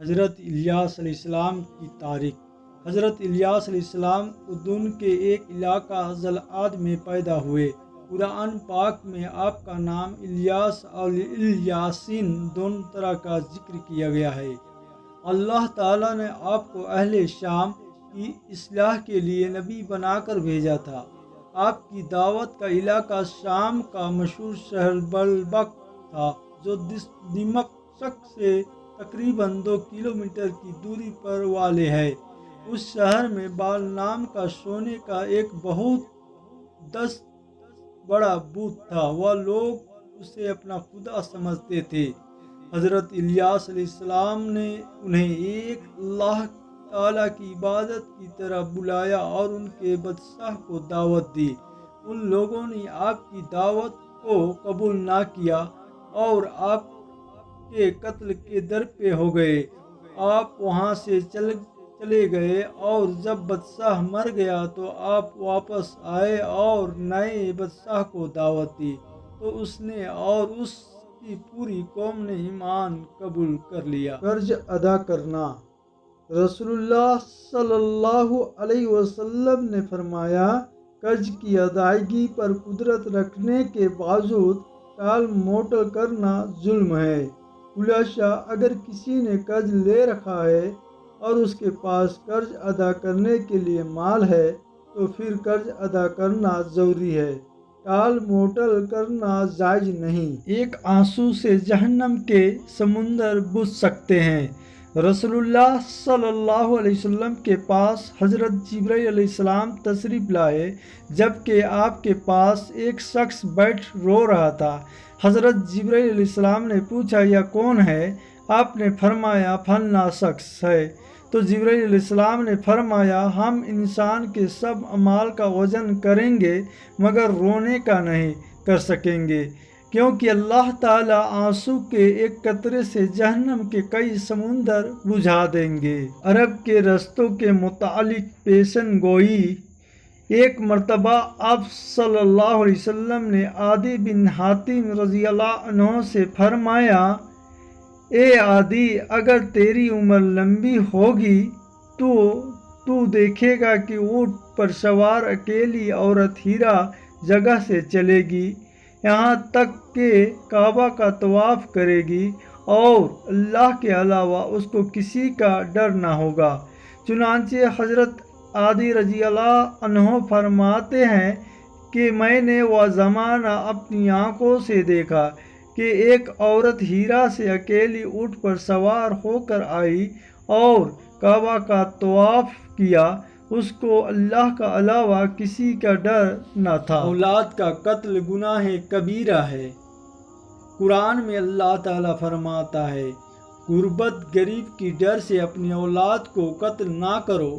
حضرت الیاس علیہ السلام کی تاریخ۔ حضرت الیاس علیہ السلام اردن کے ایک علاقہ زلعاد میں پیدا ہوئے۔ قرآن پاک میں آپ کا نام الیاس اور الیاسین دونوں طرح کا ذکر کیا گیا ہے۔ اللہ تعالیٰ نے آپ کو اہل شام کی اصلاح کے لیے نبی بنا کر بھیجا تھا۔ آپ کی دعوت کا علاقہ شام کا مشہور شہر بلبک تھا، جو دمشق سے تقریباً 2 کلومیٹر کی دوری پر والے ہے۔ اس شہر میں بال نام کا سونے کا ایک بہت دست بڑا بت تھا، وہ لوگ اسے اپنا خدا سمجھتے تھے۔ حضرت الیاس علیہ السلام نے انہیں ایک اللہ تعالیٰ کی عبادت کی طرف بلایا اور ان کے بادشاہ کو دعوت دی۔ ان لوگوں نے آپ کی دعوت کو قبول نہ کیا اور آپ کے قتل کے در پہ ہو گئے۔ آپ وہاں سے چلے گئے اور جب بادشاہ مر گیا تو آپ واپس آئے اور نئے بادشاہ کو دعوت دی، تو اس نے اور اس کی پوری قوم نے ایمان قبول کر لیا۔ قرض ادا کرنا۔ رسول اللہ صلی اللہ علیہ وسلم نے فرمایا، قرض کی ادائیگی پر قدرت رکھنے کے باوجود ٹال موٹل کرنا ظلم ہے۔ خلاصہ، اگر کسی نے قرض لے رکھا ہے اور اس کے پاس قرض ادا کرنے کے لیے مال ہے تو پھر قرض ادا کرنا ضروری ہے، ٹال موٹل کرنا جائز نہیں۔ ایک آنسو سے جہنم کے سمندر بجھ سکتے ہیں۔ رسول اللہ صلی اللہ علیہ وسلم کے پاس حضرت جبرائیل علیہ السلام تشریف لائے، جبکہ آپ کے پاس ایک شخص بیٹھ رو رہا تھا۔ حضرت جبرائیل علیہ السلام نے پوچھا، یہ کون ہے؟ آپ نے فرمایا، فلاں شخص ہے۔ تو جبرائیل علیہ السلام نے فرمایا، ہم انسان کے سب اعمال کا وزن کریں گے مگر رونے کا نہیں کر سکیں گے، کیونکہ اللہ تعالیٰ آنسو کے ایک قطرے سے جہنم کے کئی سمندر بجھا دیں گے۔ عرب کے رستوں کے متعلق پیشن گوئی۔ ایک مرتبہ آپ صلی اللہ علیہ وسلم نے عدی بن حاتم رضی اللہ عنہ سے فرمایا، اے عدی، اگر تیری عمر لمبی ہوگی تو دیکھے گا کہ اونٹ پر سوار اکیلی عورت ہیرا جگہ سے چلے گی، یہاں تک کہ کعبہ کا طواف کرے گی اور اللہ کے علاوہ اس کو کسی کا ڈر نہ ہوگا۔ چنانچہ حضرت عدی رضی اللہ عنہ فرماتے ہیں کہ میں نے وہ زمانہ اپنی آنکھوں سے دیکھا کہ ایک عورت ہیرا سے اکیلی اونٹ پر سوار ہو کر آئی اور کعبہ کا طواف کیا، اس کو اللہ کا علاوہ کسی کا ڈر نہ تھا۔ اولاد کا قتل گناہ کبیرہ ہے۔ قرآن میں اللہ تعالیٰ فرماتا ہے، غربت گریب کی ڈر سے اپنی اولاد کو قتل نہ کرو،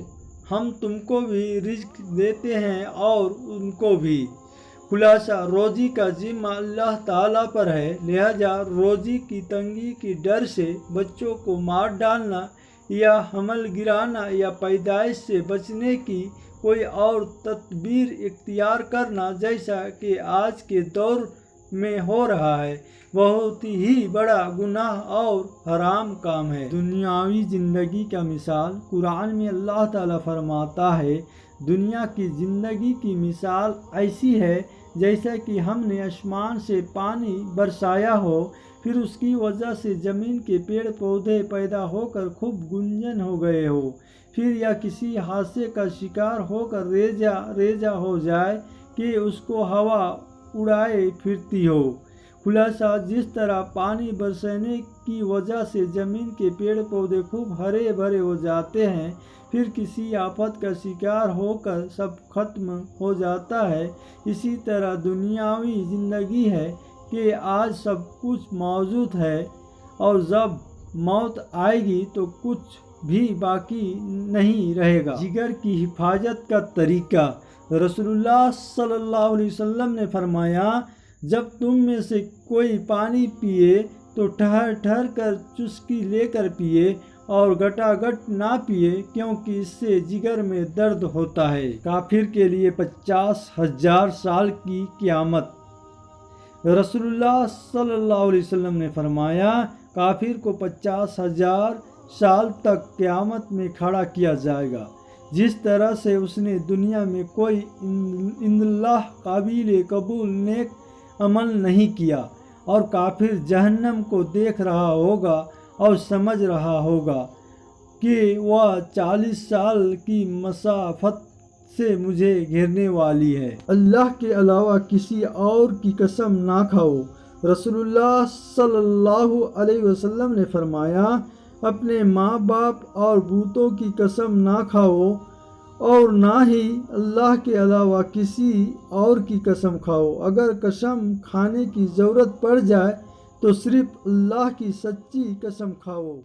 ہم تم کو بھی رزق دیتے ہیں اور ان کو بھی۔ خلاصہ، روزی کا ذمہ اللہ تعالیٰ پر ہے، لہذا روزی کی تنگی کی ڈر سے بچوں کو مار ڈالنا یا حمل گرانا یا پیدائش سے بچنے کی کوئی اور تدبیر اختیار کرنا، جیسا کہ آج کے دور میں ہو رہا ہے، بہت ہی بڑا گناہ اور حرام کام ہے۔ دنیاوی زندگی کا مثال۔ قرآن میں اللہ تعالیٰ فرماتا ہے، دنیا کی زندگی کی مثال ایسی ہے جیسا کہ ہم نے آسمان سے پانی برسایا ہو، پھر اس کی وجہ سے زمین کے پیڑ پودے پیدا ہو کر خوب گنجن ہو گئے ہو، پھر یا کسی حادثے کا شکار ہو کر ریزہ ہو جائے کہ اس کو ہوا اڑائے پھرتی ہو۔ خلاصہ، جس طرح پانی برسنے کی وجہ سے زمین کے پیڑ پودے خوب ہرے بھرے ہو جاتے ہیں، پھر کسی آفت کا شکار ہو کر سب ختم ہو جاتا ہے، اسی طرح دنیاوی زندگی ہے کہ آج سب کچھ موجود ہے اور جب موت آئے گی تو کچھ بھی باقی نہیں رہے گا۔ جگر کی حفاظت کا طریقہ۔ رسول اللہ صلی اللہ علیہ وسلم نے فرمایا، جب تم میں سے کوئی پانی پیے تو ٹھہر ٹھہر کر چسکی لے کر پیے اور گٹا گٹ نہ پیے، کیونکہ اس سے جگر میں درد ہوتا ہے۔ کافر کے لیے 50,000 سال کی قیامت۔ رسول اللہ صلی اللہ علیہ وسلم نے فرمایا، کافر کو 50,000 سال تک قیامت میں کھڑا کیا جائے گا۔ جس طرح سے اس نے دنیا میں کوئی اللہ قابل قبول نیک عمل نہیں کیا، اور کافر جہنم کو دیکھ رہا ہوگا اور سمجھ رہا ہوگا کہ وہ 40 سال کی مسافت سے مجھے گھیرنے والی ہے۔ اللہ کے علاوہ کسی اور کی قسم نہ کھاؤ۔ رسول اللہ صلی اللہ علیہ وسلم نے فرمایا، اپنے ماں باپ اور بتوں کی قسم نہ کھاؤ، اور نہ ہی اللہ کے علاوہ کسی اور کی قسم کھاؤ۔ اگر قسم کھانے کی ضرورت پڑ جائے تو صرف اللہ کی سچی قسم کھاؤ۔